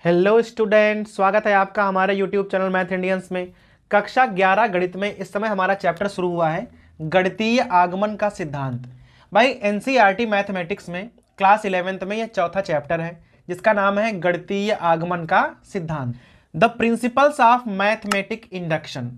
Hello student, स्वागत है आपका हमारे यूट्यूब चैनल मैथ इंडियंस में। कक्षा 11 गणित में इस समय हमारा चैप्टर शुरू हुआ है, गणितीय आगमन का सिद्धांत। भाई एनसीईआरटी मैथमेटिक्स में क्लास 11th में यह चौथा चैप्टर है जिसका नाम है गणितीय आगमन का सिद्धांत, the principles of mathematic induction.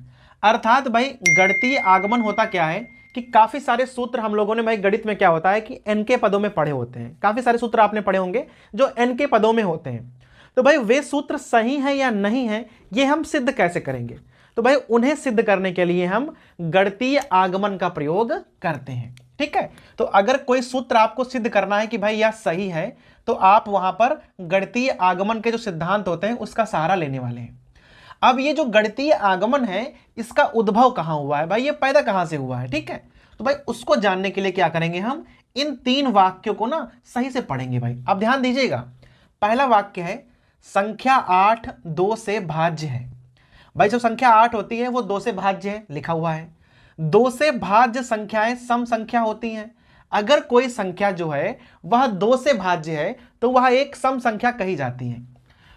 अर्थात भाई गणितीय आगमन होता क्या है कि काफ़ी सारे सूत्र हम लोगों ने भाई गणित में क्या होता है कि एन के पदों में पढ़े होते हैं। काफ़ी सारे सूत्र आपने पढ़े होंगे जो एन के पदों में होते हैं। तो भाई वे सूत्र सही हैं या नहीं हैं ये हम सिद्ध कैसे करेंगे? तो भाई उन्हें सिद्ध करने के लिए हम गणितीय आगमन का प्रयोग करते हैं। ठीक है, तो अगर कोई सूत्र आपको सिद्ध करना है कि भाई यह सही है तो आप वहां पर गणितीय आगमन के जो सिद्धांत होते हैं उसका सहारा लेने वाले हैं। अब ये जो गणितीय आगमन है इसका उद्भव कहां हुआ है भाई, ये पैदा कहां से हुआ है? ठीक है, तो भाई उसको जानने के लिए क्या करेंगे, हम इन तीन वाक्यों को ना सही से पढ़ेंगे। भाई अब ध्यान दीजिएगा, पहला वाक्य है संख्या 8 2 से भाज्य है। भाई जो संख्या 8 होती है वो 2 से भाज्य है, लिखा हुआ है। 2 से भाज्य संख्याएं सम संख्या होती हैं। अगर कोई संख्या जो है वह 2 से भाज्य है तो वह एक सम संख्या कही जाती है।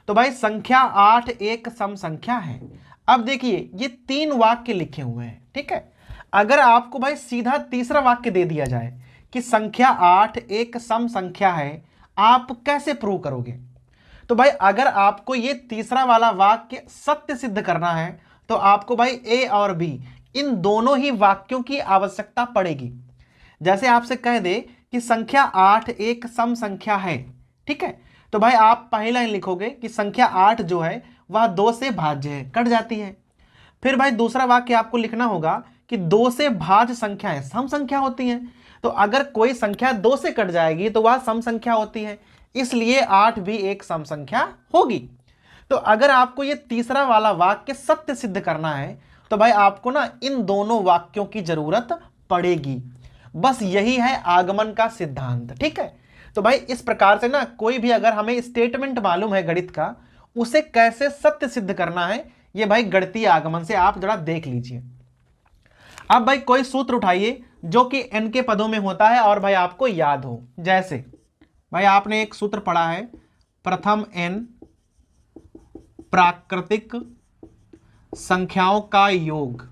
तो भाई संख्या 8 एक सम संख्या है। अब देखिए ये तीन वाक्य लिखे हुए हैं। ठीक है, अगर आपको भाई सीधा तीसरा वाक्य दे दिया जाए कि संख्या 8 एक सम संख्या है, आप कैसे प्रूव करोगे? तो भाई अगर आपको ये तीसरा वाला वाक्य सत्य सिद्ध करना है तो आपको भाई ए और बी इन दोनों ही वाक्यों की आवश्यकता पड़ेगी। जैसे आपसे कह दे कि संख्या 8 एक सम संख्या है, ठीक है, तो भाई आप पहली लाइन लिखोगे कि संख्या 8 जो है वह 2 से भाज्य है, कट जाती है। फिर भाई दूसरा वाक्य आपको लिखना होगा कि 2 से भाज्य संख्याएं सम संख्या होती हैं। तो अगर कोई संख्या 2 से कट जाएगी तो वह सम संख्या होती है, इसलिए 8 भी एक सम संख्या होगी। तो अगर आपको ये तीसरा वाला वाक्य सत्य सिद्ध करना है तो भाई आपको ना इन दोनों वाक्यों की जरूरत पड़ेगी। बस यही है आगमन का सिद्धांत। ठीक है, तो भाई इस प्रकार से ना कोई भी अगर हमें स्टेटमेंट मालूम है गणित का, उसे कैसे सत्य सिद्ध करना है ये भाई गणितीय आगमन से आप जरा देख लीजिए। अब भाई कोई सूत्र उठाइए जो कि एन के पदों में होता है और भाई आपको याद हो। जैसे भाई आपने एक सूत्र पढ़ा है, प्रथम n प्राकृतिक संख्याओं का योग।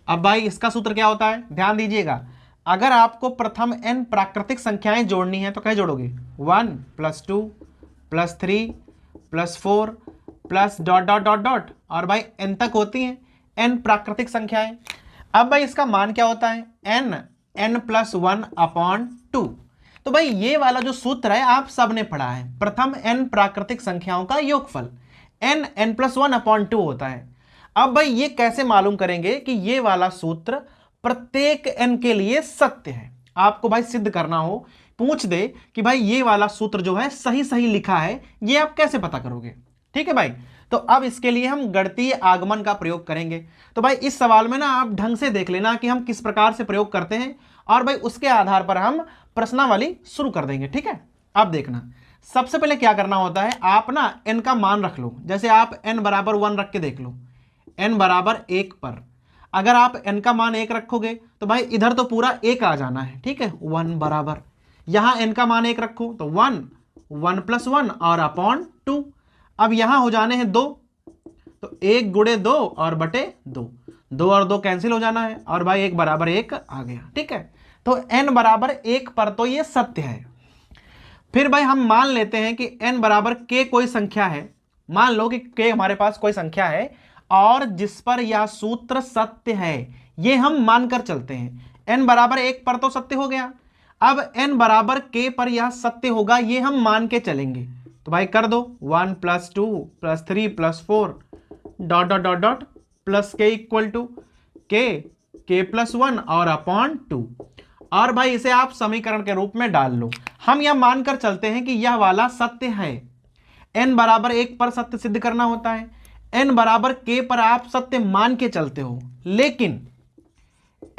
अब भाई इसका सूत्र क्या होता है, ध्यान दीजिएगा। अगर आपको प्रथम n प्राकृतिक संख्याएं जोड़नी है तो कैसे जोड़ोगे? 1 + 2 + 3 + 4 plus dot dot dot dot, और भाई n तक होती हैं n प्राकृतिक संख्याएं। अब भाई इसका मान क्या होता है? n +1/2। तो भाई ये वाला जो सूत्र है आप सबने पढ़ा है, प्रथम n प्राकृतिक संख्याओं का योगफल n +1/2 होता है। अब भाई ये कैसे मालूम करेंगे कि ये वाला सूत्र प्रत्येक n के लिए सत्य है? आपको भाई सिद्ध करना हो, पूछ दे कि भाई ये वाला सूत्र जो है सही सही लिखा है, ये आप कैसे पता करोगे? ठीक है भाई, तो अब इसके लिए हम गणितीय आगमन का प्रयोग करेंगे। तो भाई इस सवाल में ना आप ढंग से देख लेना कि हम किस प्रकार से प्रयोग करते हैं और भाई उसके आधार पर हम प्रश्नावली शुरू कर देंगे। ठीक है, अब देखना, सबसे पहले क्या करना होता है, आप ना n का मान रख लो। जैसे आप n = 1 रख के देख लो, n = 1 पर अगर आप n का मान 1 रखोगे तो भाई इधर तो पूरा 1 आ जाना है। ठीक है, 1 बराबर यहां n का मान 1 रखो तो 1 1 + 1 और /2। अब यहां हो जाने हैं 2, तो 1 × 2 और बटे 2, 2 और 2 कैंसिल हो जाना है और भाई 1 = 1 आ गया। ठीक है, तो n = 1 पर तो ये सत्य है। फिर भाई हम मान लेते हैं कि n = k कोई संख्या है। मान लो कि k हमारे पास कोई संख्या है और जिस पर यह सूत्र सत्य है, ये हम मानकर चलते हैं। n = 1 पर तो सत्य हो गया। अब n = k पर यह सत्य होगा, ये हम मान के चलेंगे। तो भाई कर दो 1 + 2 + 3 + 4 dot dot dot dot plus k = k + 1 और /2। और भाई इसे आप समीकरण के रूप में डाल लो। हम यह मानकर चलते हैं कि यह वाला सत्य है। n = 1 पर सत्य सिद्ध करना होता है, n = k पर आप सत्य मान के चलते हो, लेकिन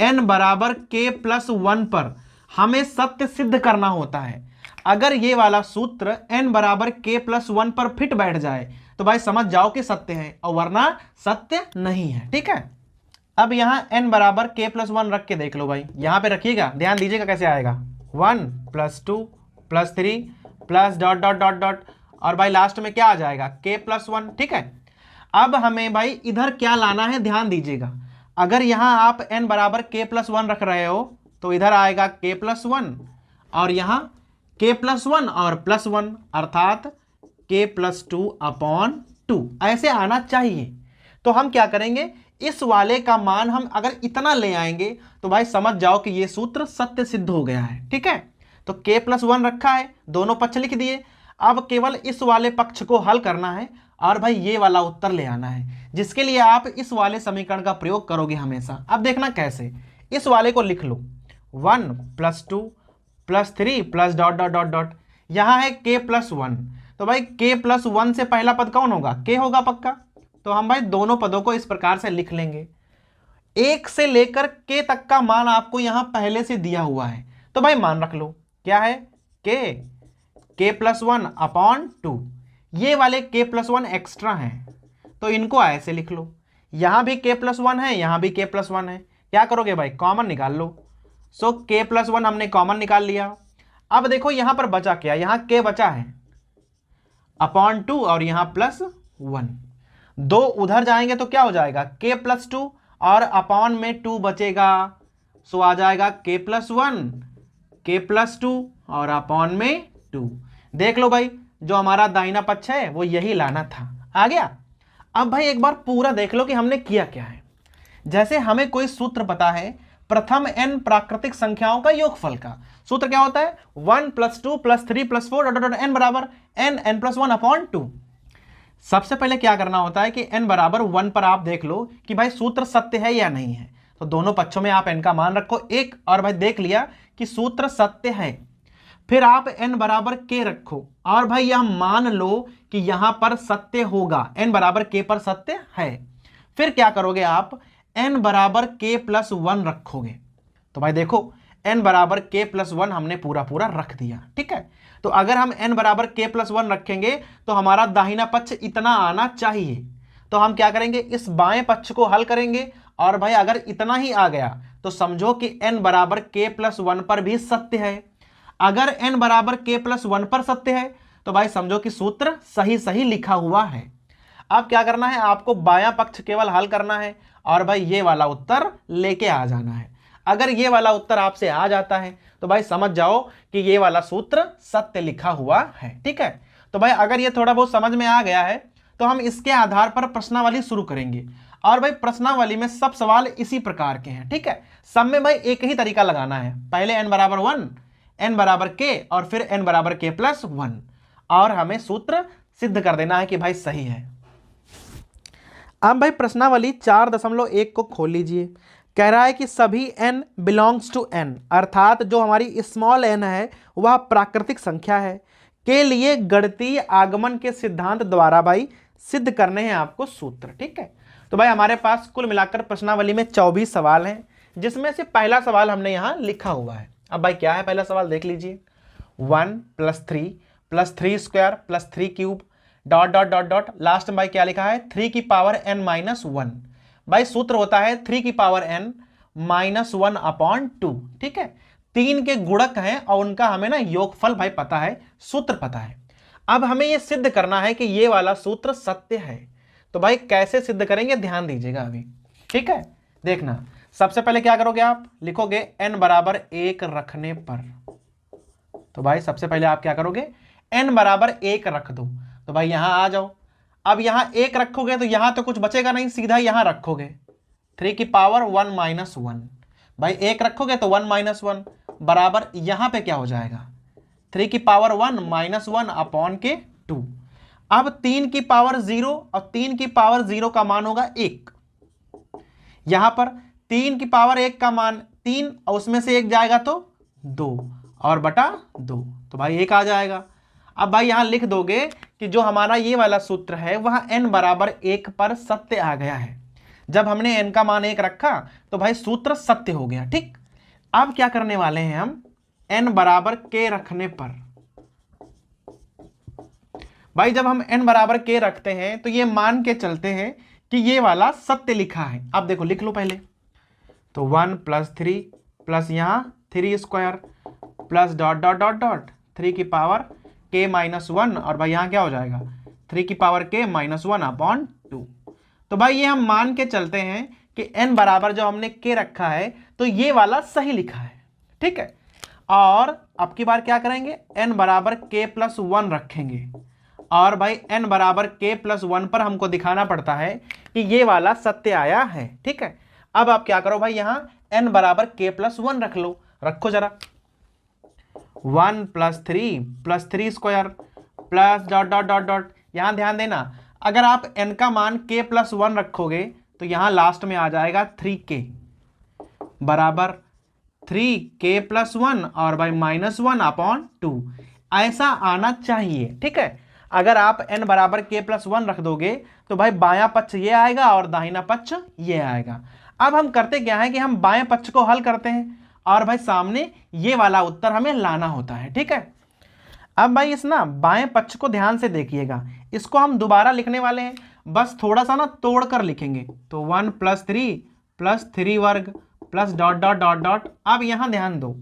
n = k + 1 पर हमें सत्य सिद्ध करना होता है। अगर ये वाला सूत्र n = k + 1 पर फिट बैठ जाए तो भाई समझ जाओ कि सत्य है, और वरना सत्य नहीं है। ठीक है, अब यहां n = k + 1 रख के देख लो। भाई यहां पे रखिएगा, ध्यान दीजिएगा कैसे आएगा। 1 + 2 + 3 plus dot dot dot dot और भाई लास्ट में क्या आ जाएगा k+1। ठीक है, अब हमें भाई इधर क्या लाना है, ध्यान दीजिएगा। अगर यहां आप n बराबर k+1 रख रहे हो तो इधर आएगा k+1 और यहां k+1 और +1 अर्थात k+2/2 ऐसे आना चाहिए। तो हम क्या करेंगे, इस वाले का मान हम अगर इतना ले आएंगे तो भाई समझ जाओ कि ये सूत्र सत्य सिद्ध हो गया है। ठीक है, तो k+1 रखा है, दोनों पक्ष लिख दिए। अब केवल इस वाले पक्ष को हल करना है और भाई ये वाला उत्तर ले आना है, जिसके लिए आप इस वाले समीकरण का प्रयोग करोगे हमेशा। अब देखना कैसे, इस वाले को लिख लो 1 + 2 + 3 plus dot dot dot dot, यहां है k+1। तो भाई k+1 से पहला पद कौन होगा, k होगा पक्का। तो हम भाई दोनों पदों को इस प्रकार से लिख लेंगे। 1 से लेकर k तक का मान आपको यहां पहले से दिया हुआ है, तो भाई मान रख लो, क्या है k+1/2। ये वाले k+1 एक्स्ट्रा हैं तो इनको ऐसे लिख लो, यहां भी k+1 है, यहां भी k+1 है। क्या करोगे भाई, कॉमन निकाल लो। सो k+1 हमने कॉमन निकाल लिया। अब देखो यहां पर बचा क्या, यहां k बचा है /2 और यहां +1, दो उधर जाएंगे तो क्या हो जाएगा k+2 और अपॉन में 2 बचेगा, सो आ जाएगा k+1 k+2 और अपॉन में 2। देख लो भाई, जो हमारा दाहिना पक्ष है वो यही लाना था, आ गया। अब भाई एक बार पूरा देख लो कि हमने किया क्या है। जैसे हमें कोई सूत्र पता है प्रथम n प्राकृतिक संख्याओं का योगफल का, सूत्र क्या होता है 1 + 2 + 3 + 4 n बराबर n+1/2। सबसे पहले क्या करना होता है कि n बराबर 1 पर आप देख लो कि भाई सूत्र सत्य है या नहीं है। तो दोनों पक्षों में आप n का मान रखो 1 और भाई देख लिया कि सूत्र सत्य है। फिर आप n बराबर k रखो और भाई यह मान लो कि यहां पर सत्य होगा, n बराबर k पर सत्य है। फिर क्या करोगे आप, n बराबर k+1 रखोगे। तो भाई देखो n बराबर k+1 हमने पूरा पूरा रख दिया। ठीक है, तो अगर हम n बराबर k+1 रखेंगे तो हमारा दाहिना पक्ष इतना आना चाहिए। तो हम क्या करेंगे, इस बाएं पक्ष को हल करेंगे और भाई अगर इतना ही आ गया तो समझो कि n बराबर k+1 पर भी सत्य है। अगर n बराबर k+1 पर सत्य है तो भाई समझो कि सूत्र सही सही लिखा हुआ है। अब क्या करना है, आपको बायां पक्ष केवल हल करना है और भाई ये वाला उत्तर लेके आ जाना है। अगर ये वाला उत्तर आपसे आ जाता है तो भाई समझ जाओ कि ये वाला सूत्र सत्य लिखा हुआ है। ठीक है, तो भाई अगर ये थोड़ा बहुत समझ में आ गया है तो हम इसके आधार पर प्रश्नावली शुरू करेंगे। और भाई प्रश्नावली में सब सवाल इसी प्रकार के हैं। ठीक है, सब में भाई एक ही तरीका लगाना है, पहले n बराबर 1, n बराबर k और फिर n बराबर k+1 और हमें सूत्र सिद्ध कर देना है कि भाई सही है। अब भाई प्रश्नावली 4.1 को खोल लीजिए। कह रहा है कि सभी n बिलोंग्स टू n, अर्थात जो हमारी स्मॉल n है वह प्राकृतिक संख्या है, के लिए गणितीय आगमन के सिद्धांत द्वारा भाई सिद्ध करने हैं आपको सूत्र। ठीक है, तो भाई हमारे पास कुल मिलाकर प्रश्नावली में 24 सवाल हैं, जिसमें से पहला सवाल हमने यहां लिखा हुआ है। अब भाई क्या है पहला सवाल, देख लीजिए 1 + 3 + 3² + 3³ dot dot dot dot, last में भाई क्या लिखा है 3n-1। भाई सूत्र होता है 3n-1/2। ठीक है, 3 के गुणक हैं और उनका हमें ना योगफल भाई पता है, सूत्र पता है। अब हमें यह सिद्ध करना है कि ये वाला सूत्र सत्य है। तो भाई कैसे सिद्ध करेंगे, ध्यान दीजिएगा अभी। ठीक है, देखना सबसे पहले क्या करोगे, आप लिखोगे n बराबर 1 रखने पर। तो भाई सबसे पहले आप क्या करोगे, n बराबर 1 रख दो। तो भाई यहां आ जाओ, अब यहां 1 रखोगे तो यहां तो कुछ बचेगा नहीं, सीधा यहां रखोगे 3n-1। भाई 1 रखोगे तो 1 - 1 बराबर यहां पे क्या हो जाएगा 3n-1/2। अब 3n⁻0 और 3n⁻0 का मान होगा 1। यहां पर 3n⁻1 का मान 3 और उसमें से 1 जाएगा तो 2 और बटा 2, तो भाई 1 आ जाएगा। अब भाई यहां लिख दोगे कि जो हमारा ये वाला सूत्र है वह n बराबर 1 पर सत्य आ गया है। जब हमने n का मान 1 रखा तो भाई सूत्र सत्य हो गया। ठीक, अब क्या करने वाले हैं हम, n बराबर k रखने पर। भाई जब हम n बराबर k रखते हैं तो ये मान के चलते हैं कि ये वाला सत्य लिखा है। अब देखो लिख लो पहले, तो 1 + 3 प्लस यहां 3² plus dot dot dot dot 3 k minus 1 और भाई यहाँ क्या हो जाएगा 3 की पावर k माइनस 1 अपॉन 2। तो भाई ये हम मान के चलते हैं कि n बराबर जो हमने k रखा है तो ये वाला सही लिखा है, ठीक है। और अब की बार क्या करेंगे, n बराबर k प्लस 1 रखेंगे और भाई n बराबर k प्लस 1 पर हमको दिखाना पड़ता है कि ये वाला सत्य आया है, ठीक है। अब आप क्या करो भाई, यहाँ n बराबर k प्लस 1 रख लो, रखो जरा। 1 plus 3 square plus dot dot dot dot. यहाँ ध्यान देना, अगर आप n का मान k प्लस 1 रखोगे तो यहाँ लास्ट में आ जाएगा 3k बराबर 3k प्लस 1 और भाई माइनस 1 अपॉन 2, ऐसा आना चाहिए, ठीक है। अगर आप n बराबर k प्लस 1 रख दोगे तो भाई बायां पक्ष ये आएगा और दाहिना पक्ष ये आएगा। अब हम करते क्या है कि हम बाएं पक्ष को हल करते हैं और भाई सामने ये वाला उत्तर हमें लाना होता है, ठीक है। अब भाई इस ना बाएं पक्ष को ध्यान से देखिएगा, इसको हम दोबारा लिखने वाले हैं, बस थोड़ा सा ना तोड़ कर लिखेंगे। तो 1 प्लस 3 वर्ग plus dot dot dot dot. अब यहां ध्यान दो,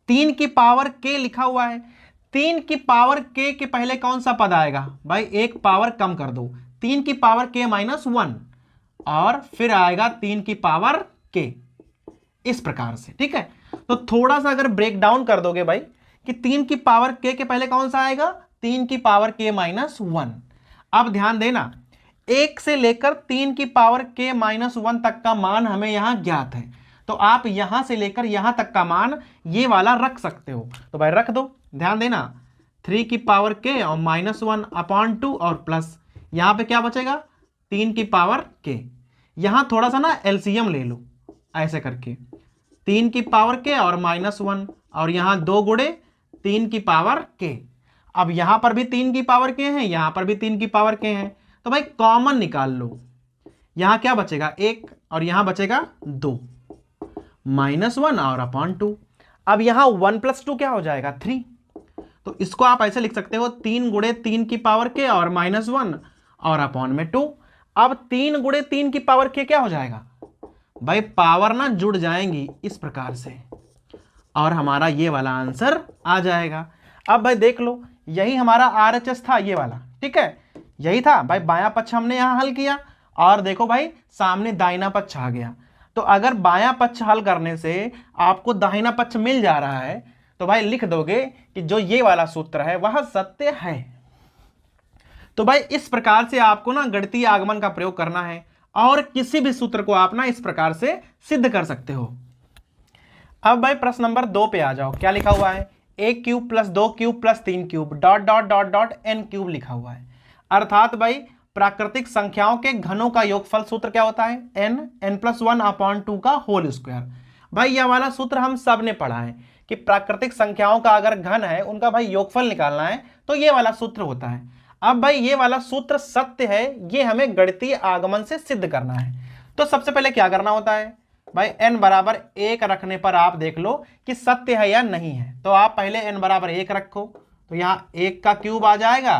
3 की पावर k लिखा हुआ है, 3 की पावर k के पहले कौन सा पद आएगा भाई, एक पावर कम कर दो, 3 की पावर k माइनस 1 और फिर आएगा 3 की पावर k, इस प्रकार से, ठीक है। तो थोड़ा सा अगर ब्रेक डाउन कर दोगे भाई कि 3 की पावर k के पहले कौन सा आएगा, 3 की पावर k माइनस 1। अब ध्यान देना, 1 से लेकर 3 की पावर k माइनस 1 तक का मान हमें यहां ज्ञात है, तो आप यहां से लेकर यहां तक का मान ये वाला रख सकते हो। तो भाई रख दो, ध्यान देना, 3 की पावर k और माइनस 1 अपॉन 2 और प्लस यहां पे क्या बचेगा 3 की पावर k। यहां थोड़ा सा ना एलसीएम ले लो, ऐसे करके 3 की पावर k और माइनस 1 और यहां 2 गुणे 3 की पावर k। अब यहां पर भी 3 की पावर k है, यहां पर भी 3 की पावर k है, तो भाई कॉमन निकाल लो। यहां क्या बचेगा 1 और यहां बचेगा 2, माइनस 1 और अपॉन 2। अब यहां 1 प्लस 2 क्या हो जाएगा 3, तो इसको आप ऐसे लिख सकते हो 3 गुणे 3 की पावर k और माइनस 1 और अपॉन में 2। अब 3 गुणे 3 की पावर k क्या हो जाएगा भाई, पावर ना जुड़ जाएंगी इस प्रकार से और हमारा ये वाला आंसर आ जाएगा। अब भाई देख लो, यही हमारा RHS था ये वाला, ठीक है, यही था भाई। बायां पक्ष हमने यहां हल किया और देखो भाई सामने दाहिना पक्ष आ गया। तो अगर बायां पक्ष हल करने से आपको दाहिना पक्ष मिल जा रहा है तो भाई लिख दोगे कि जो ये वाला सूत्र है वह सत्य है। तो भाई इस प्रकार से आपको ना गणितीय आगमन का प्रयोग करना है और किसी भी सूत्र को आप ना इस प्रकार से सिद्ध कर सकते हो। अब भाई प्रश्न नंबर 2 पे आ जाओ, क्या लिखा हुआ है, a cube plus 2 cube plus 3 cube dot dot dot dot n cube लिखा हुआ है। अर्थात भाई प्राकृतिक संख्याओं के घनों का योगफल सूत्र क्या होता है, n प्लस 1 अपॉन 2 का होल स्क्वायर। भाई यह वाला सूत्र हम सब ने पढ़ा है कि प्राकृतिक संख्याओं का अगर घन है उनका भाई योगफल निकालना है तो ये वाला सूत्र होता है। अब भाई ये वाला सूत्र सत्य है, ये हमें गणितीय आगमन से सिद्ध करना है। तो सबसे पहले क्या करना होता है भाई, n बराबर 1 रखने पर आप देख लो कि सत्य है या नहीं है। तो आप पहले n बराबर 1 रखो, तो यहाँ 1 का क्यूब आ जाएगा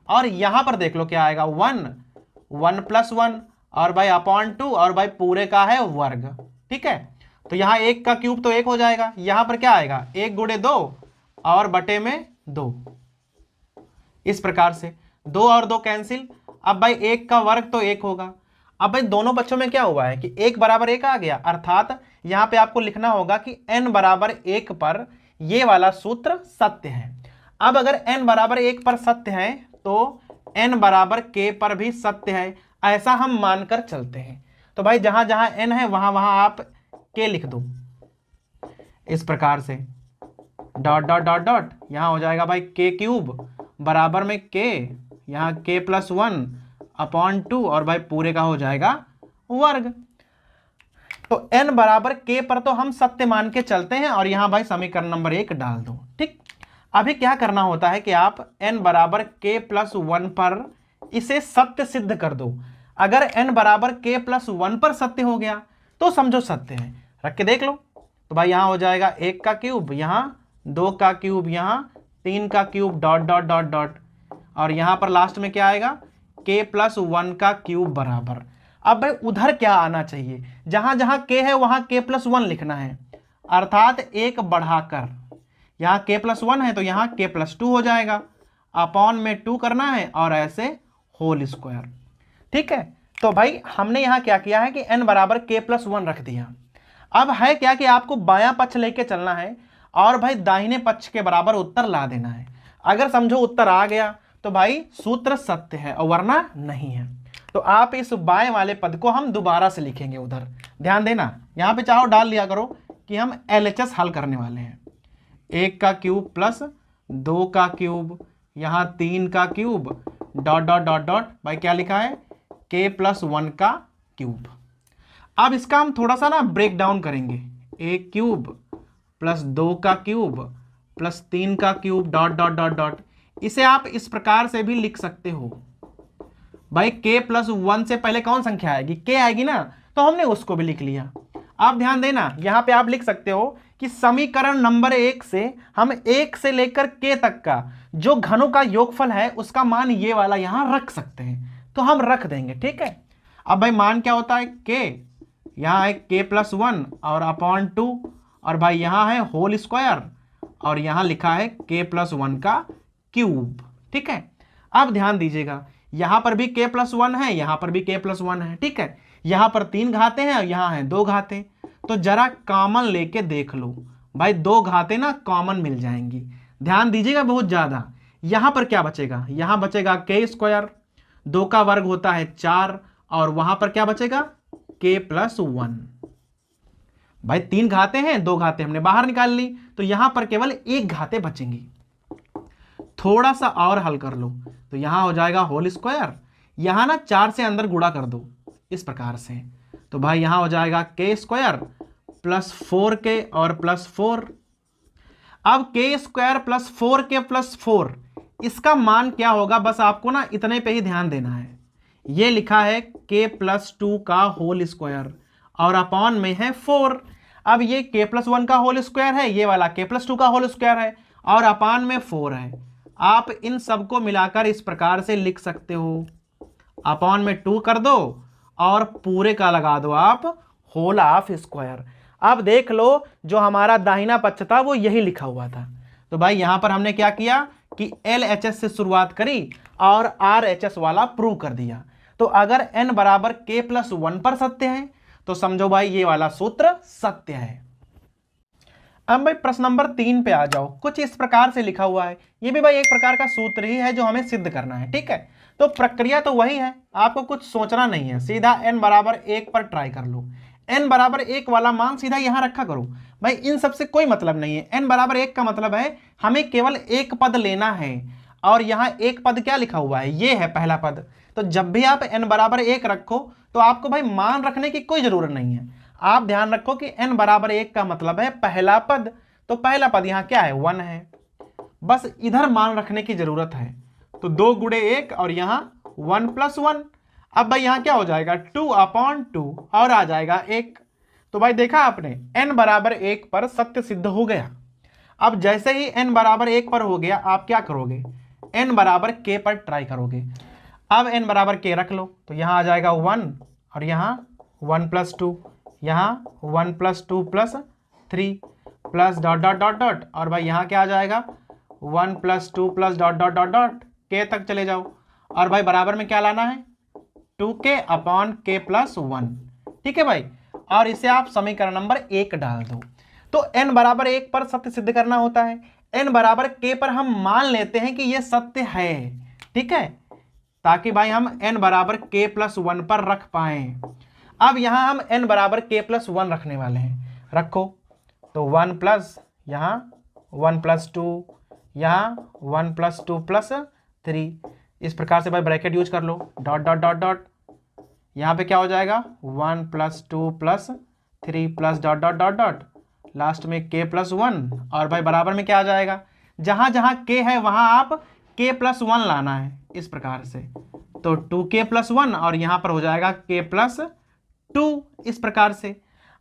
और यहां पर देख लो क्या आएगा 1 प्लस 1 और भाई अपॉन 2 और भाई पूरे का है वर्ग, ठीक है। तो यहाँ 1 का क्यूब तो 1 हो जाएगा, यहां पर क्या आएगा 1 गुणे 2 और बटे में 2, इस प्रकार से 2 और 2 कैंसिल। अब भाई 1 का वर्ग तो 1 होगा। अब भाई दोनों बच्चों में क्या हुआ है कि 1 बराबर 1 आ गया, अर्थात यहां पे आपको लिखना होगा कि n बराबर 1 पर ये वाला सूत्र सत्य है। अब अगर n बराबर 1 पर सत्य है तो n बराबर k पर भी सत्य है, ऐसा हम मानकर चलते हैं। तो भाई जहां जहां n है वहां वहां आप k लिख दो, इस प्रकार से डॉट डॉट डॉट डॉट। यहां हो जाएगा भाई k क्यूब बराबर में k, यहाँ k प्लस 1 अपॉन 2 और भाई पूरे का हो जाएगा वर्ग। तो n बराबर k पर तो हम सत्य मान के चलते हैं और यहां भाई समीकरण नंबर 1 डाल दो, ठीक। अभी क्या करना होता है कि आप n बराबर k प्लस 1 पर इसे सत्य सिद्ध कर दो। अगर n बराबर k प्लस 1 पर सत्य हो गया तो समझो सत्य है, रख के देख लो। तो भाई यहां हो जाएगा 1 का क्यूब, यहां 2 का क्यूब, यहां 3 का cube dot dot dot dot और यहां पर लास्ट में क्या आएगा k प्लस 1 का क्यूब बराबर। अब भाई उधर क्या आना चाहिए, जहां जहां k है वहां k प्लस 1 लिखना है, अर्थात एक बढ़ाकर। यहाँ k प्लस 1 है तो यहाँ k प्लस 2 हो जाएगा। अपॉन में 2 करना है और ऐसे होल स्क्वायर। ठीक है, तो भाई हमने यहाँ क्या किया है कि n बराबर k+1 रख दिया। अब है क्या कि आपको बायां पक्ष लेके चलना है और भाई दाहिने पक्ष के बराबर उत्तर ला देना है। अगर समझो उत्तर आ गया तो भाई सूत्र सत्य है और वरना नहीं है। तो आप इस बाएं वाले पद को हम दोबारा से लिखेंगे उधर, ध्यान देना, यहाँ पे चाहो डाल लिया करो कि हम LHS हल करने वाले हैं। 1 का क्यूब प्लस 2 का क्यूब, यहाँ 3 का cube, dot dot dot dot, भाई क्या लिखा है k+1 का क्यूब। अब इसका हम थोड़ा सा ना ब्रेक डाउन करेंगे, 1 क्यूब प्लस 2 का क्यूब प्लस 3 का cube, dot dot dot dot. इसे आप इस प्रकार से भी लिख सकते हो भाई, k+1 से पहले कौन संख्या आएगी, k आएगी ना, तो हमने उसको भी लिख लिया। आप ध्यान देना, यहां पे आप लिख सकते हो कि समीकरण नंबर 1 से हम 1 से लेकर k तक का जो घनों का योगफल है उसका मान ये वाला यहां रख सकते हैं, तो हम रख देंगे। ठीक है, अब भाई मान क्या होता है k, यहाँ है k+1 और अपॉन 2, और भाई यहाँ है होल स्क्वायर और यहाँ लिखा है k+1 का क्यूब। ठीक है, अब ध्यान दीजिएगा, यहां पर भी k+1 है, यहां पर भी k+1 है। ठीक है, यहां पर 3 घाते हैं और यहां है 2 घाते, तो जरा कॉमन लेके देख लो भाई, 2 घाते ना कॉमन मिल जाएंगी। ध्यान दीजिएगा बहुत ज्यादा, यहां पर क्या बचेगा, यहां बचेगा k², 2 का वर्ग होता है 4, और वहां पर क्या बचेगा k+1। भाई 3 घाते हैं, 2 घाते हमने बाहर निकाल ली, तो यहां पर केवल 1 घाते बचेंगी। थोड़ा सा और हल कर लो तो यहां हो जाएगा होल स्क्वायर, यहां ना 4 से अंदर गुणा कर दो इस प्रकार से, तो भाई यहां हो जाएगा k² प्लस 4k और प्लस 4। अब k² प्लस 4k प्लस 4, इसका मान क्या होगा, बस आपको ना इतने पे ही ध्यान देना है। ये लिखा है k+2 का होल स्क्वायर और अपॉन में है 4। अब ये k+1 का होल स्क्वायर है, ये वाला k+2 का होल स्क्वायर है और अपॉन में 4 है। आप इन सबको मिलाकर इस प्रकार से लिख सकते हो, अपॉन में 2 कर दो और पूरे का लगा दो आप होल ऑफ स्क्वायर। अब देख लो जो हमारा दाहिना पक्ष था वो यही लिखा हुआ था। तो भाई यहां पर हमने क्या किया कि LHS से शुरुआत करी और RHS वाला प्रूव कर दिया। तो अगर n बराबर k+1 पर सत्य है तो समझो भाई ये वाला सूत्र सत्य है। अब भाई प्रश्न नंबर 3 पे आ जाओ, कुछ इस प्रकार से लिखा हुआ है, ये भी भाई एक प्रकार का सूत्र ही है जो हमें सिद्ध करना है। ठीक है, तो प्रक्रिया तो वही है, आपको कुछ सोचना नहीं है, सीधा n बराबर 1 पर ट्राई कर लो। n बराबर 1 वाला मान सीधा यहां रखा करो भाई, इन सबसे कोई मतलब नहीं है। n बराबर 1 का मतलब है हमें केवल एक पद लेना है, और यहाँ एक पद क्या लिखा हुआ है, ये है पहला पद। तो जब भी आप n बराबर 1 रखो तो आपको भाई मान रखने की कोई जरूरत नहीं है। आप ध्यान रखो कि n बराबर 1 का मतलब है पहला पद, तो पहला पद यहाँ क्या है 1 है, बस इधर मान रखने की जरूरत है। तो 2 गुणे 1 और यहाँ 1 + 1। अब भाई यहाँ क्या हो जाएगा 2/2 और आ जाएगा 1। तो भाई देखा आपने n बराबर 1 पर सत्य सिद्ध हो गया। अब जैसे ही n बराबर 1 पर हो गया आप क्या करोगे, n बराबर k पर ट्राई करोगे। अब n बराबर k रख लो, तो यहाँ आ जाएगा 1 और यहाँ 1 + 2, यहाँ 1 + 2 + 3 plus dot dot dot dot, और भाई यहाँ क्या आ जाएगा 1 + 2 + dot dot dot dot, k तक चले जाओ, और भाई बराबर में क्या लाना है 2k/k+1। ठीक है भाई, और इसे आप समीकरण नंबर 1 डाल दो। तो n बराबर 1 पर सत्य सिद्ध करना होता है, n बराबर k पर हम मान लेते हैं कि यह सत्य है। ठीक है, ताकि भाई हम n बराबर k+1 पर रख पाए। अब यहां हम n बराबर k+1 रखने वाले हैं, रखो, तो 1 प्लस यहाँ 1 + 2, यहाँ 1 + 2 + 3, इस प्रकार से भाई ब्रैकेट यूज कर लो, डॉट डॉट डॉट डॉट, यहाँ पे क्या हो जाएगा 1 + 2 + 3 plus dot dot dot dot, last में k+1, और भाई बराबर में क्या आ जाएगा, जहां जहां k है वहां आप k+1 लाना है इस प्रकार से, तो 2k+1 और यहां पर हो जाएगा k+2 इस प्रकार से।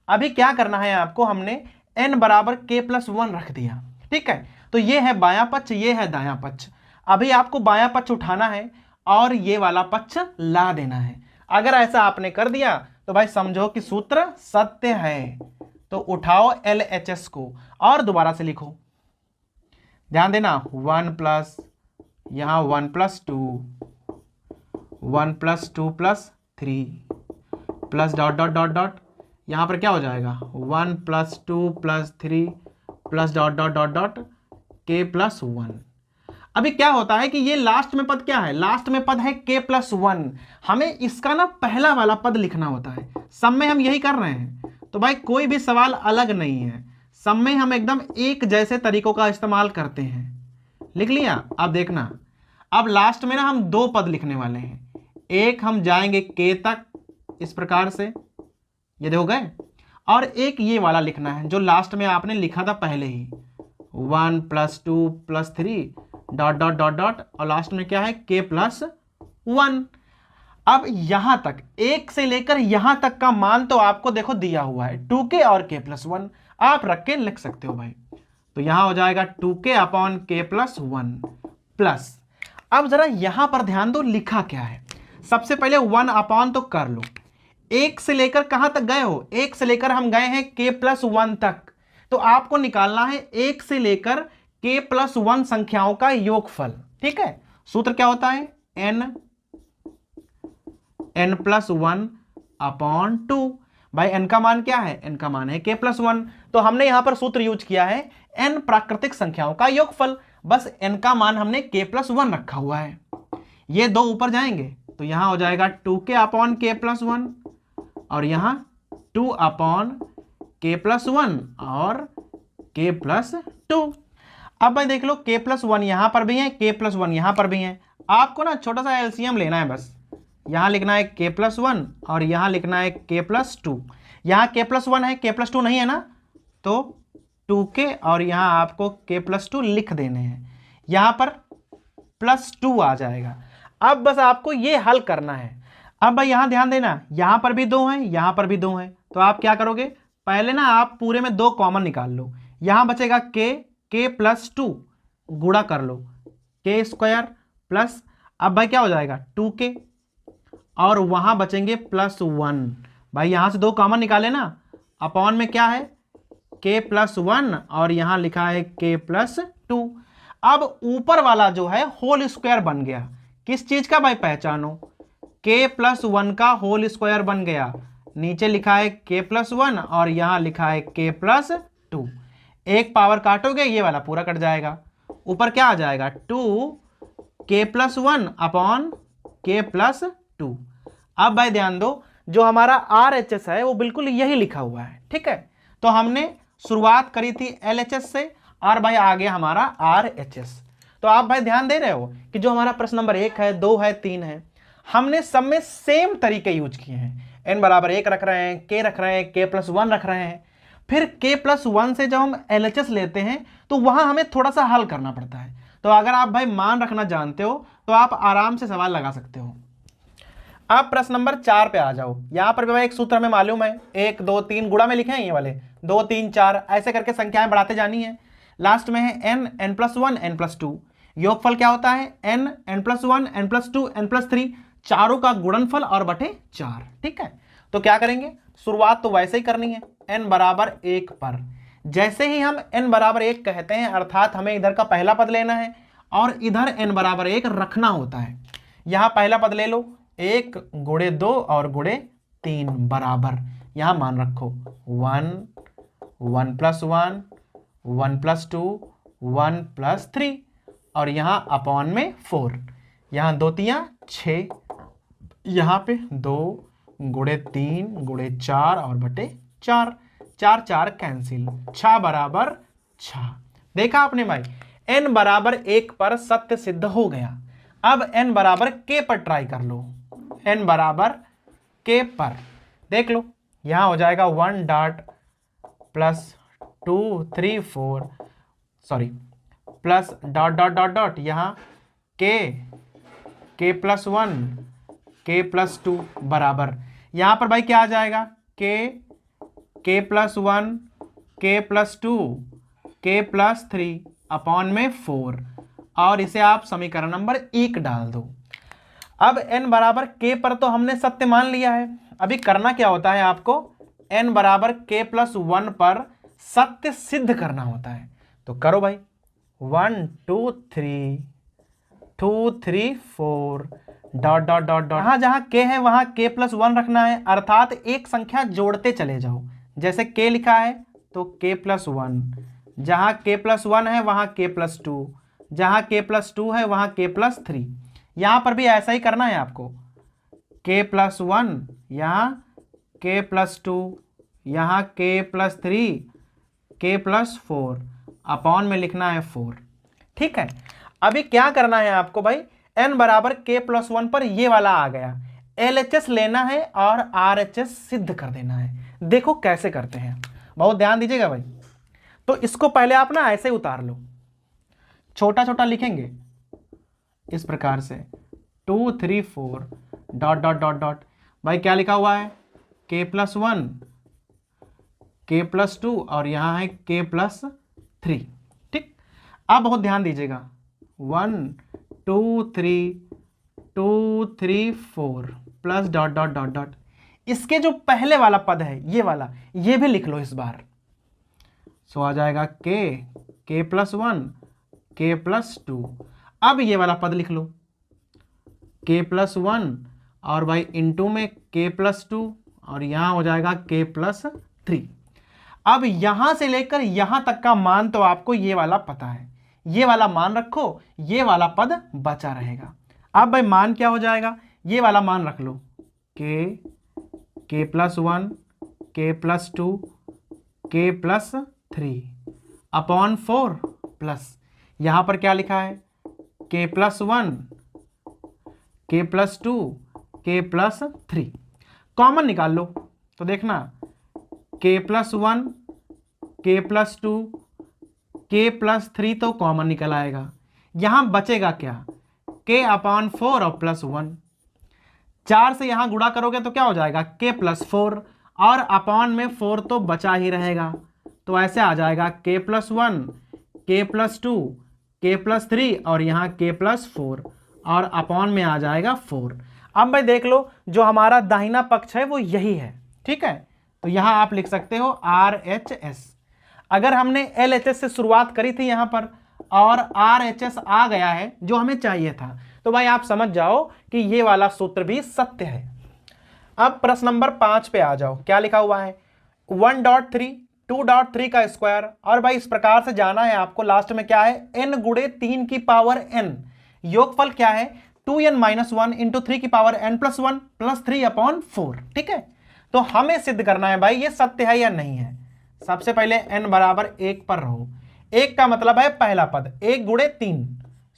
अभी क्या करना है आपको, हमने n बराबर k+1 रख दिया। ठीक है, तो ये है बायां पक्ष, ये है दायां पक्ष। अभी आपको बायां पक्ष उठाना है और ये वाला पक्ष ला देना है। अगर ऐसा आपने कर दिया तो भाई समझो कि सूत्र सत्य है। तो उठाओ LHS को और दोबारा से लिखो, ध्यान देना 1 + यहाँ 1 + 2, 1 + 2 + 3 plus dot dot dot dot, यहाँ पर क्या हो जाएगा 1 + 2 + 3 plus dot dot dot dot k + 1। अभी क्या होता है कि ये लास्ट में पद क्या है, लास्ट में पद है k + 1। हमें इसका ना पहला वाला पद लिखना होता है। सब में हम यही कर रहे हैं, तो भाई कोई भी सवाल अलग नहीं है, सब में हम एकदम एक जैसे तरीकों का इस्तेमाल करते हैं। लिख लिया? अब देखना, अब लास्ट में ना हम दो पद लिखने वाले हैं। एक हम जाएंगे k तक इस प्रकार से, ये देखो गए, और एक ये वाला लिखना है जो लास्ट में आपने लिखा था पहले ही, 1 + 2 + 3 डॉट डॉट डॉट डॉट, और लास्ट में क्या है k + 1। अब यहां तक, एक से लेकर यहां तक का मान तो आपको देखो दिया हुआ है 2k और k + 1, आप रख के लिख सकते हो भाई। तो यहां हो जाएगा 2k/k + 1 प्लस, अब जरा यहां पर ध्यान दो लिखा क्या है। सबसे पहले 1 तो कर लो, एक से लेकर कहां तक गए हो, एक से लेकर हम गए हैं k + 1 तक, तो आपको निकालना है एक से लेकर k + 1 संख्याओं का योगफल। ठीक है, सूत्र क्या होता है, n + 1/2। भाई n का मान क्या है, n का मान है k + 1, तो हमने यहां पर सूत्र यूज किया है n प्राकृतिक संख्याओं का योगफल, बस n का मान हमने k + 1 रखा हुआ है। ये दो ऊपर जाएंगे तो यहां हो जाएगा 2k/k + 1 और यहां 2/k + 1 और k + 2। अब भाई देख लो k + 1 यहां पर भी है, k + 1 यहां पर भी है, आपको ना छोटा सा एलसीएम लेना है बस। यहां लिखना है k + 1 और यहां लिखना है k + 2। यहां k + 1 है, k + 2 नहीं है ना, तो 2k और यहां आपको k + 2 लिख देने हैं, यहां पर +2 आ जाएगा। अब बस आपको ये हल करना है। अब भाई यहां ध्यान देना, यहां पर भी 2 हैं, यहां पर भी 2 हैं, तो आप क्या करोगे, पहले ना आप पूरे में 2 कॉमन निकाल लो, यहां बचेगा k + 2 गुणा कर लो k² प्लस, अब भाई क्या हो जाएगा 2k और वहां बचेंगे +1। भाई यहां से 2 कॉमन निकाले ना, अपॉन में क्या है k + 1 और यहां लिखा है k + 2। अब ऊपर वाला जो है होल स्क्वायर बन गया, किस चीज का भाई पहचानो, k + 1 का होल स्क्वायर बन गया। नीचे लिखा है k + 1 और यहां लिखा है k + 2, एक पावर काटोगे ये वाला पूरा कट जाएगा, ऊपर क्या आ जाएगा 2k + 1/k + 2। अब भाई ध्यान दो, जो हमारा RHS है वो बिल्कुल यही लिखा हुआ है। ठीक है, तो हमने शुरुआत करी थी LHS से और भाई आ गया हमारा RHS। तो आप भाई ध्यान दे रहे हो कि जो हमारा प्रश्न नंबर 1 है, 2 है, 3 है, हमने सब में सेम तरीके यूज किए हैं। n = 1 रख रहे हैं, k रख रहे हैं, k + 1 रख रहे हैं, फिर k + 1 से जब हम LHS लेते हैं तो वहां हमें थोड़ा सा हल करना पड़ता है। तो अगर आप भाई मान रखना जानते हो तो आप आराम से सवाल लगा सकते हो। आप प्रश्न नंबर 4 पे आ जाओ। यहां पर भी भाई एक सूत्र हमें मालूम है, 1 2 3 गुणा में लिखे हैं ये वाले, 2 3 4 ऐसे करके संख्याएं बढ़ाते जानी है। लास्ट में है n + 1 n + 2, योगफल क्या होता है n + 1 n + 2 n + 3, चारों का गुणनफल और बटे 4। ठीक है, तो क्या करेंगे, शुरुआत तो वैसे ही करनी है n = 1 पर। जैसे ही हम n = 1 कहते हैं अर्थात हमें इधर का पहला पद लेना है और इधर n = 1 रखना होता है। यहां पहला पद ले लो, 1 × 2 और × 3 बराबर, यहां मान रखो 1 1 + 1 1 + 2 1 + 3 और यहां अपॉन में 4, यहां 2 3 6, यहां पे 2 × 3 × 4 और बटे 4, 4 4 कैंसिल, 6 = 6। देखा आपने भाई, n = 1 पर सत्य सिद्ध हो गया। अब n = k पर ट्राई कर लो, n = k पर देख लो, यहां हो जाएगा 1 dot plus 2 3 4 sorry plus dot dot dot dot, यहां k + 1 k + 2 बराबर, यहां पर भाई क्या आ जाएगा k + 1 k + 2 k + 3 अपॉन में 4 और इसे आप समीकरण नंबर 1 डाल दो। अब n = k पर तो हमने सत्य मान लिया है, अभी करना क्या होता है आपको, n = k + 1 पर सत्य सिद्ध करना होता है। तो करो भाई, 1 2 3 2 3 4 डॉट डॉट डॉट डॉट। जहाँ जहाँ k है वहाँ k प्लस 1 रखना है, अर्थात एक संख्या जोड़ते चले जाओ। जैसे k लिखा है तो k प्लस 1, जहाँ k प्लस 1 है वहाँ k प्लस 2, जहाँ k प्लस 2 है वहाँ k प्लस 3। यहाँ पर भी ऐसा ही करना है आपको, k प्लस 1, यहाँ k प्लस 2, यहाँ k plus 3, k plus 4, upon में लिखना है 4। ठीक है, अभी क्या करना है आपको भाई, n बराबर k प्लस 1 पर ये वाला आ गया, LHS लेना है और RHS सिद्ध कर देना है। देखो कैसे करते हैं, बहुत ध्यान दीजिएगा भाई। तो इसको पहले आप ना ऐसे उतार लो, छोटा छोटा लिखेंगे इस प्रकार से 2 3 4 डॉट डॉट डॉट डॉट। भाई क्या लिखा हुआ है, k प्लस 1, k प्लस 2 और यहाँ है k प्लस 3। ठीक, अब बहुत ध्यान दीजिएगा, 1 2 3 2 3 4 plus dot dot dot dot. इसके जो पहले वाला पद है ये वाला, ये भी लिख लो इस बार। सो आ जाएगा k प्लस 1, k प्लस 2। अब ये वाला पद लिख लो, k प्लस 1 और भाई इंटू में k प्लस 2 और यहाँ हो जाएगा k प्लस 3। अब यहां से लेकर यहां तक का मान तो आपको ये वाला पता है, ये वाला मान रखो, ये वाला पद बचा रहेगा। अब भाई मान क्या हो जाएगा, ये वाला मान रख लो, k plus 1, k plus 2, k plus 3 upon 4 plus यहां पर क्या लिखा है, k plus 1, k plus 2, k plus 3। Common निकाल लो तो देखना, k plus 1, k plus 2, k plus 3 तो कॉमन निकल आएगा। यहां बचेगा क्या, k अपॉन 4 और प्लस 1। 4 से यहां गुणा करोगे तो क्या हो जाएगा, k प्लस 4 और अपॉन में 4 तो बचा ही रहेगा। तो ऐसे आ जाएगा k plus 1, k plus 2, k plus 3 और यहाँ k प्लस 4 और अपॉन में आ जाएगा 4। अब भाई देख लो, जो हमारा दाहिना पक्ष है वो यही है। ठीक है, तो यहाँ आप लिख सकते हो RHS। अगर हमने LHS से शुरुआत करी थी यहाँ पर और RHS आ गया है जो हमें चाहिए था, तो भाई आप समझ जाओ कि ये वाला सूत्र भी सत्य है। अब प्रश्न नंबर 5 पे आ जाओ, क्या लिखा हुआ है, 1.3 2.3 का स्क्वायर। और भाई इस प्रकार से जाना है आपको, लास्ट में क्या है, n गुणे 3 की पावर n, योगफल क्या है 2n माइनस 1 इंटू 3 की power n plus 1 plus 3 upon 4। ठीक है, तो हमें सिद्ध करना है भाई ये सत्य है या नहीं है। सबसे पहले n बराबर 1 पर रहो, 1 का मतलब है पहला पद 1 गुणे 3,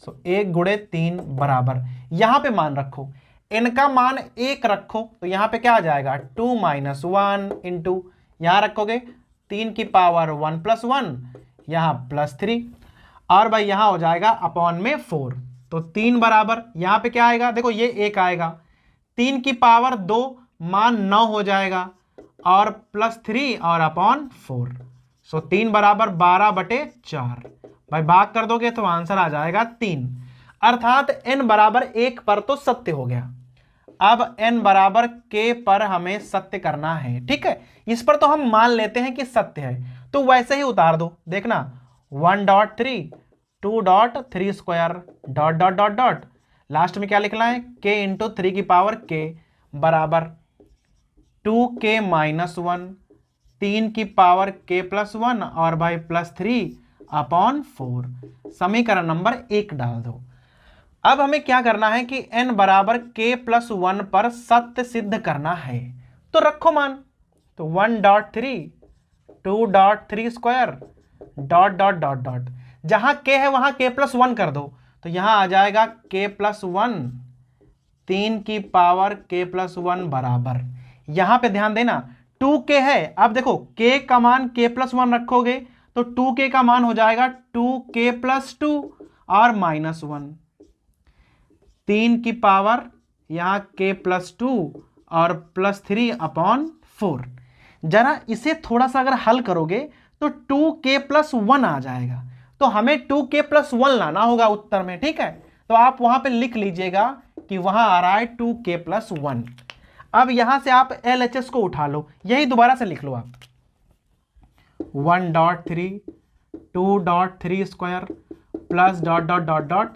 सो 1 गुणे 3 बराबर, यहां पे मान रखो, n का मान 1 रखो तो यहां पे क्या आ जाएगा 2 माइनस 1 इंटू, यहां रखोगे 3 की पावर 1 प्लस 1, यहां प्लस 3 और भाई यहां हो जाएगा अपॉन में 4। तो 3 बराबर यहां पे क्या आएगा, देखो ये 1 आएगा, 3 की पावर 2 मान 9 हो जाएगा और प्लस 3 और अपॉन 4। सो 3 बराबर 12/4। भाई भाग कर दोगे तो आंसर आ जाएगा 3, अर्थात n बराबर 1 पर तो सत्य हो गया। अब n बराबर k पर हमें सत्य करना है। ठीक है, इस पर तो हम मान लेते हैं कि सत्य है, तो वैसे ही उतार दो। देखना 1.3 2.3 square dot dot dot dot, last में क्या लिखना है, k इंटू 3 की पावर k बराबर 2k माइनस 1, 3 की पावर k प्लस 1 और भाई प्लस 3 अपॉन 4। समीकरण नंबर 1 डाल दो। अब हमें क्या करना है कि n बराबर k प्लस 1 पर सत्य सिद्ध करना है, तो रखो मान। तो 1.3 2.3 square dot dot dot dot, जहां k है वहां k प्लस 1 कर दो, तो यहां आ जाएगा k प्लस 1, 3 की पावर k प्लस 1 बराबर, यहां पे ध्यान देना 2k है। अब देखो k का मान k प्लस 1 रखोगे तो 2k का मान हो जाएगा 2k प्लस 2 और माइनस 1, 3 की पावर यहां k प्लस 2 और प्लस 3 अपॉन 4। जरा इसे थोड़ा सा अगर हल करोगे तो 2k प्लस 1 आ जाएगा, तो हमें 2k प्लस 1 लाना होगा उत्तर में। ठीक है, तो आप वहां पे लिख लीजिएगा कि वहां आ रहा है 2k प्लस 1। अब यहां से आप LHS को उठा लो, यही दोबारा से लिख लो आप 1.3 2.3 square plus dot dot dot dot,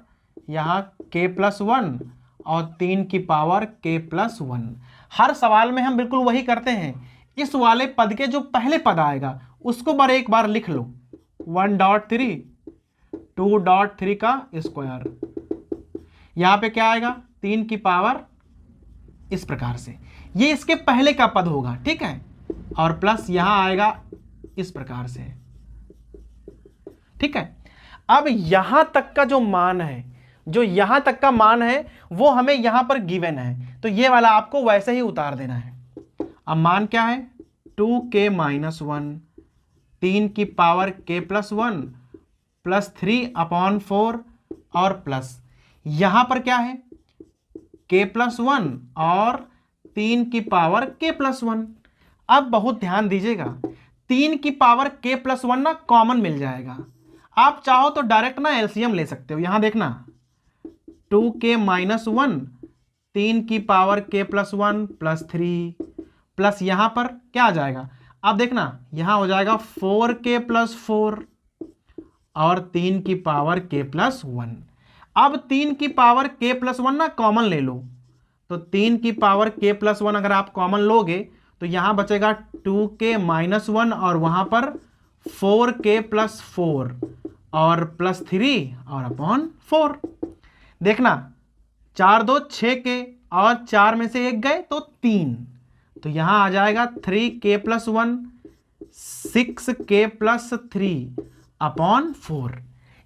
यहां के प्लस 1 और 3 की पावर के प्लस 1। हर सवाल में हम बिल्कुल वही करते हैं, इस वाले पद के जो पहले पद आएगा उसको एक बार लिख लो, 1.3 2.3 का स्क्वायर, यहां पे क्या आएगा 3 की पावर, इस प्रकार से ये इसके पहले का पद होगा, ठीक है, और प्लस यहां आएगा इस प्रकार से, ठीक है। अब यहां तक का जो मान है, जो यहां तक का मान है वो हमें यहां पर गिवन है, तो ये वाला आपको वैसे ही उतार देना है। अब मान क्या है 2k माइनस 1, 3 की पावर k प्लस 1 प्लस 3/4 और प्लस यहां पर क्या है k प्लस 1 और 3 की पावर k प्लस 1। अब बहुत ध्यान दीजिएगा, 3 की पावर k प्लस 1 ना कॉमन मिल जाएगा, आप चाहो तो डायरेक्ट ना एलसीएम ले सकते हो। यहां देखना 2k माइनस 1, 3 की power k plus 1 plus 3 plus यहां पर क्या आ जाएगा, अब देखना यहां हो जाएगा 4k प्लस 4 और 3 की पावर k प्लस 1। अब 3 की पावर k प्लस 1 ना कॉमन ले लो, तो 3 की पावर k प्लस 1 अगर आप कॉमन लोगे तो यहां बचेगा 2k माइनस 1 और वहां पर 4k प्लस 4 और प्लस 3 और अपॉन 4। देखना 4 2 6 के और 4 में से एक गए तो 3, तो यहां आ जाएगा 3k plus 1 6k plus 3 upon 4।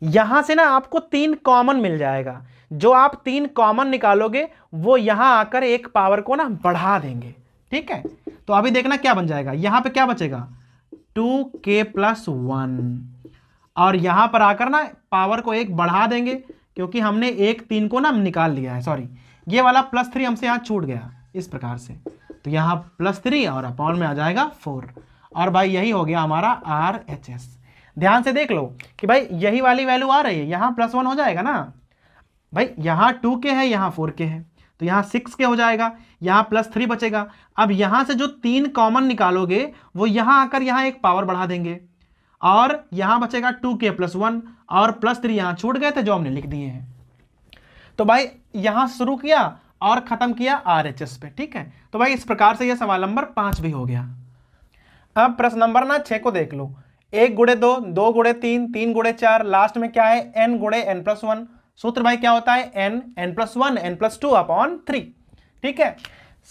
यहां से ना आपको 3 कॉमन मिल जाएगा, जो आप 3 कॉमन निकालोगे वो यहां आकर एक पावर को ना बढ़ा देंगे, ठीक है। तो अभी देखना क्या बन जाएगा, यहां पे क्या बचेगा 2k प्लस 1 और यहां पर आकर ना पावर को एक बढ़ा देंगे, क्योंकि हमने एक 3 को ना निकाल लिया है, सॉरी ये वाला प्लस 3 हमसे यहां छूट गया इस प्रकार से, तो यहां प्लस 3 और अपॉन में आ जाएगा 4। और भाई यही हो गया हमारा RHS। ध्यान से देख लो कि भाई यही वाली वैल्यू आ रही है, यहां प्लस 1 हो जाएगा ना भाई, यहां 2k है यहां 4k है, तो यहां 6k हो जाएगा, यहां प्लस 3 बचेगा। अब यहां से जो 3 कॉमन निकालोगे वो यहां आकर यहां एक पावर बढ़ा देंगे और यहां बचेगा 2k प्लस 1 और प्लस 3 यहां छूट गए थे जो हमने लिख दिए हैं। तो भाई यहां शुरू किया और खत्म किया RHS पे, ठीक है। तो भाई इस प्रकार से यह सवाल नंबर 5 भी हो गया। अब प्रश्न नंबर ना 6 को देख लो, 1 गुणे 2, 2 गुणे 3, 3 गुणे 4, लास्ट में क्या है n गुणे n प्लस 1। सूत्र भाई क्या होता है n, n plus 1, n plus 2 upon 3, ठीक है।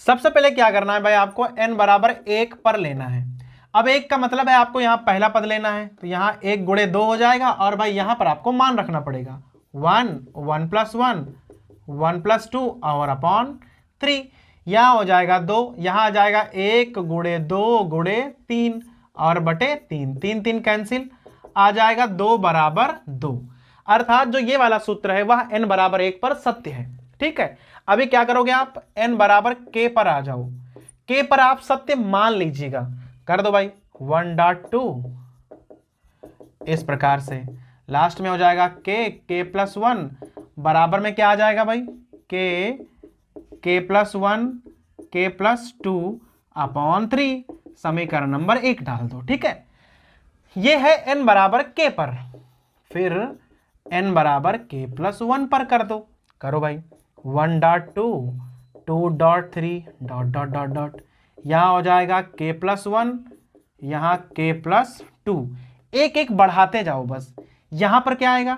सबसे पहले क्या करना है भाई, आपको n बराबर 1 पर लेना है। अब 1 का मतलब है आपको यहाँ पहला पद लेना है, तो यहाँ 1 गुणे 2 हो जाएगा और भाई यहाँ पर आपको मान रखना पड़ेगा 1, 1 प्लस 1, 1 प्लस 2 और अपॉन 3, यहाँ हो जाएगा 2, यहाँ आ जाएगा 1 गुणे 2 गुणे 3 और बटे 3, 3 3 कैंसिल, आ जाएगा 2 बराबर 2। अर्थात जो ये वाला सूत्र है वह n बराबर 1 पर सत्य है, ठीक है। अभी क्या करोगे आप, n बराबर k पर आ जाओ, k पर आप सत्य मान लीजिएगा, कर दो भाई 1.2 इस प्रकार से, लास्ट में हो जाएगा k प्लस 1 बराबर में क्या आ जाएगा भाई k plus 1 k plus 2 upon 3, समीकरण नंबर 1 डाल दो, ठीक है। ये है n बराबर k पर, फिर n बराबर k प्लस 1 पर कर दो, करो भाई 1.2 2.3 डॉट डॉट डॉट डॉट, यहाँ हो जाएगा k प्लस 1, यहाँ k प्लस 2, एक एक बढ़ाते जाओ बस। यहाँ पर क्या आएगा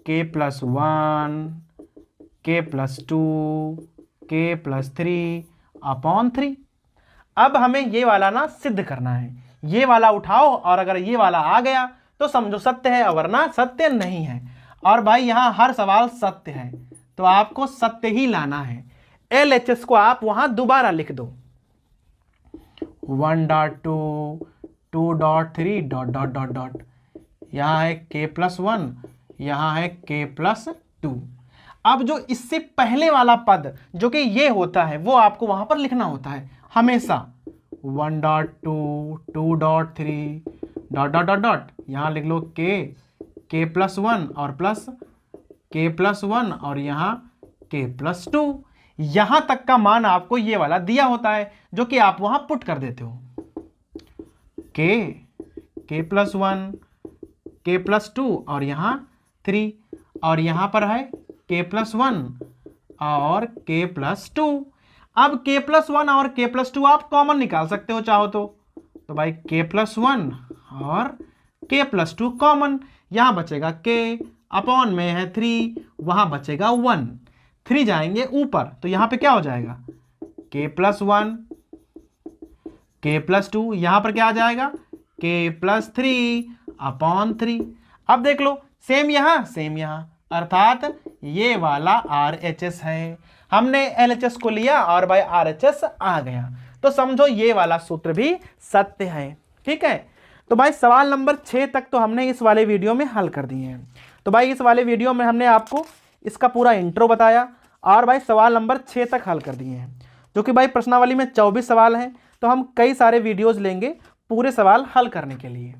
k plus 1, k plus 2, k plus 3 upon 3। अब हमें ये वाला ना सिद्ध करना है, ये वाला उठाओ और अगर ये वाला आ गया तो समझो सत्य है, वरना सत्य नहीं है। और भाई यहाँ हर सवाल सत्य है, तो आपको सत्य ही लाना है। LHS को आप वहां दोबारा लिख दो 1.2 2.3 डॉट डॉट डॉट डॉट, यहाँ है k प्लस 1, यहाँ है k प्लस 2। अब जो इससे पहले वाला पद जो कि ये होता है वो आपको वहां पर लिखना होता है हमेशा 1.2 2.3 डॉट डॉट डॉट डॉट, यहाँ लिख लो k प्लस 1 और प्लस k प्लस 1 और यहाँ k प्लस 2। यहाँ तक का मान आपको ये वाला दिया होता है जो कि आप वहां पुट कर देते हो, k प्लस 1 k प्लस 2 और यहाँ 3 और यहाँ पर है k+1 और k+2। अब k+1 और k+2 आप कॉमन निकाल सकते हो चाहो तो भाई k+1 और k+2 कॉमन, यहां बचेगा k, अपॉन में है 3, वहां बचेगा 1, 3 जाएंगे ऊपर, तो यहां पे क्या हो जाएगा k+1 k+2, यहां पर क्या आ जाएगा k+3 अपॉन 3। अब देख लो सेम यहां, अर्थात ये वाला RHS है, हमने LHS को लिया और भाई RHS आ गया, तो समझो ये वाला सूत्र भी सत्य है। ठीक है, तो भाई सवाल नंबर 6 तक तो हमने इस वाले वीडियो में हल कर दिए हैं। तो भाई इस वाले वीडियो में हमने आपको इसका पूरा इंट्रो बताया और भाई सवाल नंबर 6 तक हल कर दिए हैं, जो कि भाई प्रश्नावली में 24 सवाल हैं, तो हम कई सारे वीडियोज लेंगे पूरे सवाल हल करने के लिए।